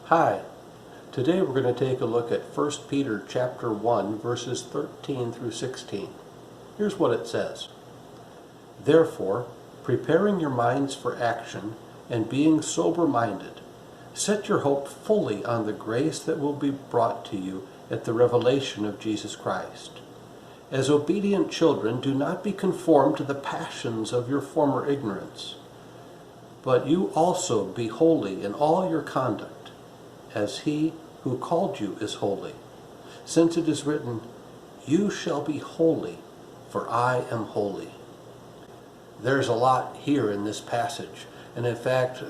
Hi, today we're going to take a look at 1 Peter chapter 1 verses 13 through 16. Here's what it says. Therefore, preparing your minds for action and being sober-minded, set your hope fully on the grace that will be brought to you at the revelation of Jesus Christ. As obedient children, do not be conformed to the passions of your former ignorance, but you also be holy in all your conduct, as he who called you is holy. Since it is written, you shall be holy, for I am holy. There's a lot here in this passage. And in fact,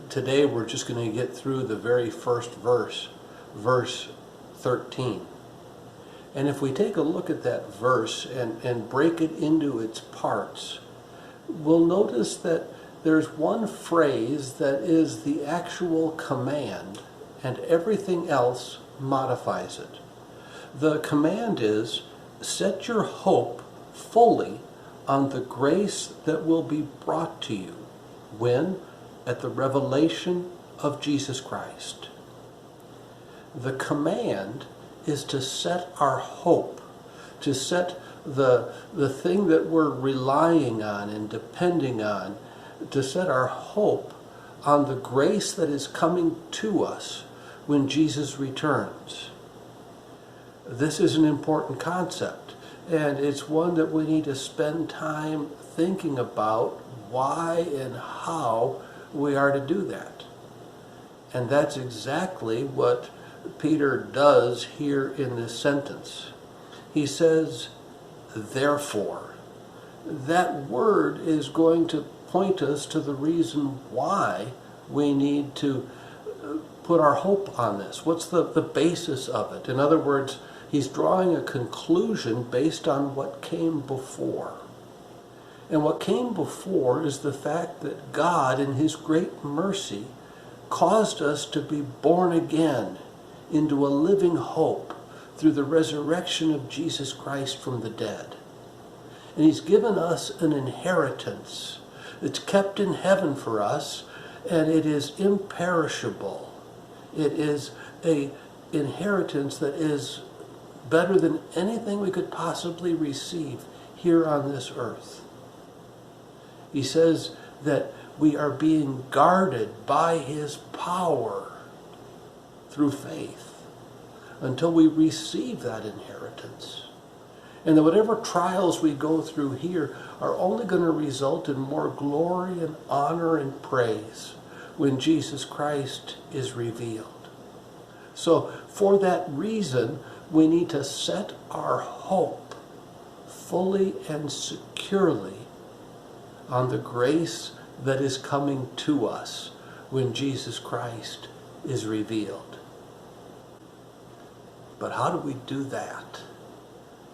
today we're just going to get through the very first verse, verse 13. And if we take a look at that verse and break it into its parts, we'll notice that there's one phrase that is the actual command, and everything else modifies it. The command is, set your hope fully on the grace that will be brought to you when? At the revelation of Jesus Christ. The command is to set our hope, to set the thing that we're relying on and depending on, to set our hope on the grace that is coming to us when Jesus returns. This is an important concept, and it's one that we need to spend time thinking about why and how we are to do that. And that's exactly what Peter does here in this sentence. He says, therefore. That word is going to point us to the reason why we need to put our hope on this. What's the basis of it? In other words, he's drawing a conclusion based on what came before. And what came before is the fact that God, in his great mercy, caused us to be born again into a living hope through the resurrection of Jesus Christ from the dead. And he's given us an inheritance. It's kept in heaven for us, and it is imperishable. It is an inheritance that is better than anything we could possibly receive here on this earth. He says that we are being guarded by his power through faith until we receive that inheritance. And that whatever trials we go through here are only going to result in more glory and honor and praise when Jesus Christ is revealed. So for that reason, we need to set our hope fully and securely on the grace that is coming to us when Jesus Christ is revealed. But how do we do that?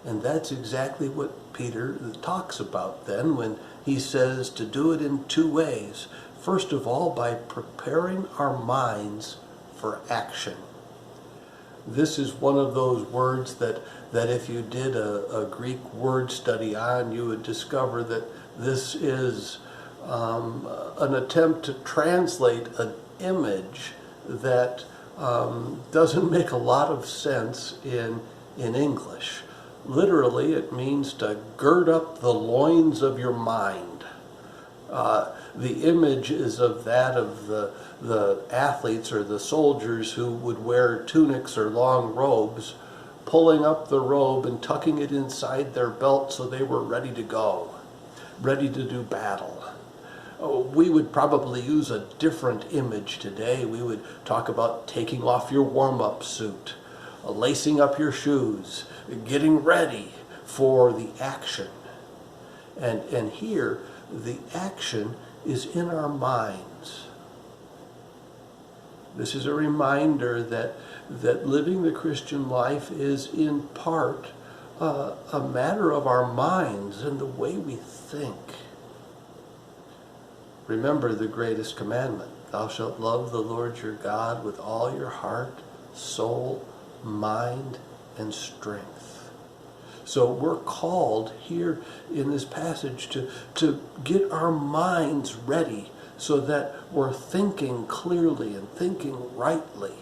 And that's exactly what Peter talks about then when he says to do it in two ways. First of all, by preparing our minds for action. This is one of those words that if you did a Greek word study on, you would discover that this is an attempt to translate an image that doesn't make a lot of sense in English. Literally, it means to gird up the loins of your mind. The image is of that of the athletes or the soldiers who would wear tunics or long robes, pulling up the robe and tucking it inside their belt so they were ready to go, ready to do battle. We would probably use a different image today. We would talk about taking off your warm-up suit, lacing up your shoes, getting ready for the action. And here, the action is in our minds. This is a reminder that living the Christian life is in part a matter of our minds and the way we think. Remember the greatest commandment. Thou shalt love the Lord your God with all your heart, soul, mind, and strength. So we're called here in this passage to get our minds ready so that we're thinking clearly and thinking rightly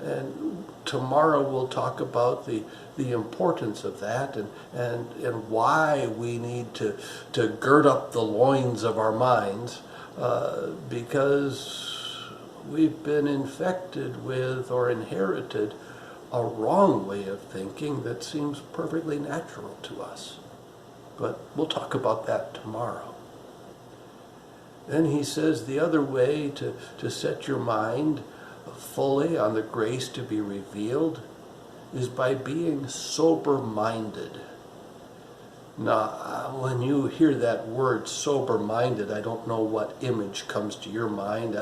And tomorrow we'll talk about the importance of that, and why we need to gird up the loins of our minds, because we've been infected with or inherited a wrong way of thinking that seems perfectly natural to us. But we'll talk about that tomorrow. Then he says the other way to set your mind fully on the grace to be revealed is by being sober-minded. Now, when you hear that word sober-minded, I don't know what image comes to your mind.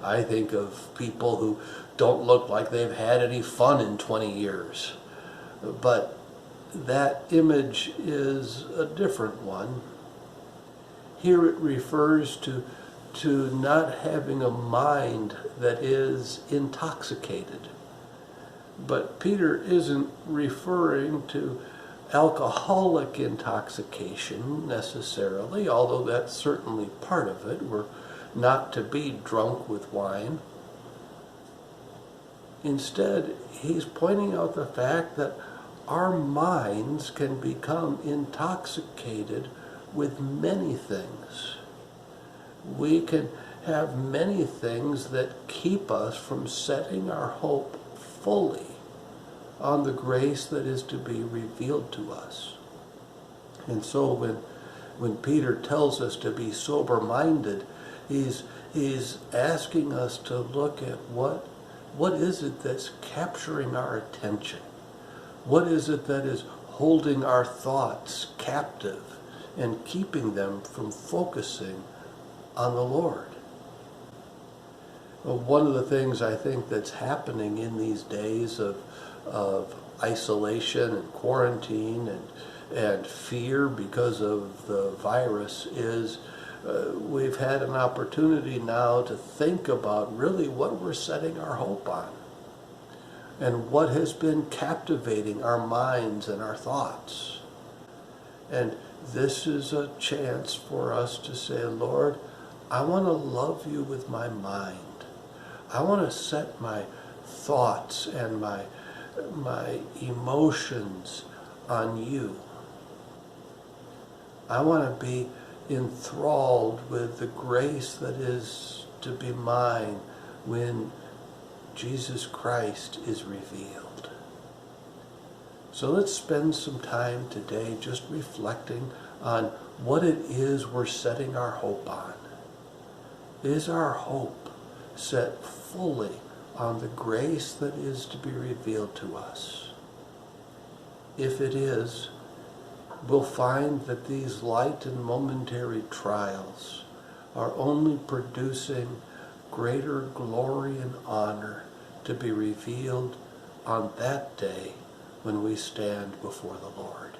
I think of people who don't look like they've had any fun in 20 years. But that image is a different one. Here it refers to not having a mind that is intoxicated. But Peter isn't referring to alcoholic intoxication necessarily, although that's certainly part of it. We're not to be drunk with wine. Instead, he's pointing out the fact that our minds can become intoxicated with many things. We can have many things that keep us from setting our hope fully on the grace that is to be revealed to us. And so when Peter tells us to be sober-minded, he's asking us to look at what is it that's capturing our attention? What is it that is holding our thoughts captive and keeping them from focusing on the Lord? Well, one of the things I think that's happening in these days of isolation and quarantine and fear because of the virus is we've had an opportunity now to think about really what we're setting our hope on and what has been captivating our minds and our thoughts. And this is a chance for us to say, Lord, I want to love you with my mind. I want to set my thoughts and my emotions on you. I want to be enthralled with the grace that is to be mine when Jesus Christ is revealed. So let's spend some time today just reflecting on what it is we're setting our hope on. Is our hope set fully on the grace that is to be revealed to us? If it is, we'll find that these light and momentary trials are only producing greater glory and honor to be revealed on that day when we stand before the Lord.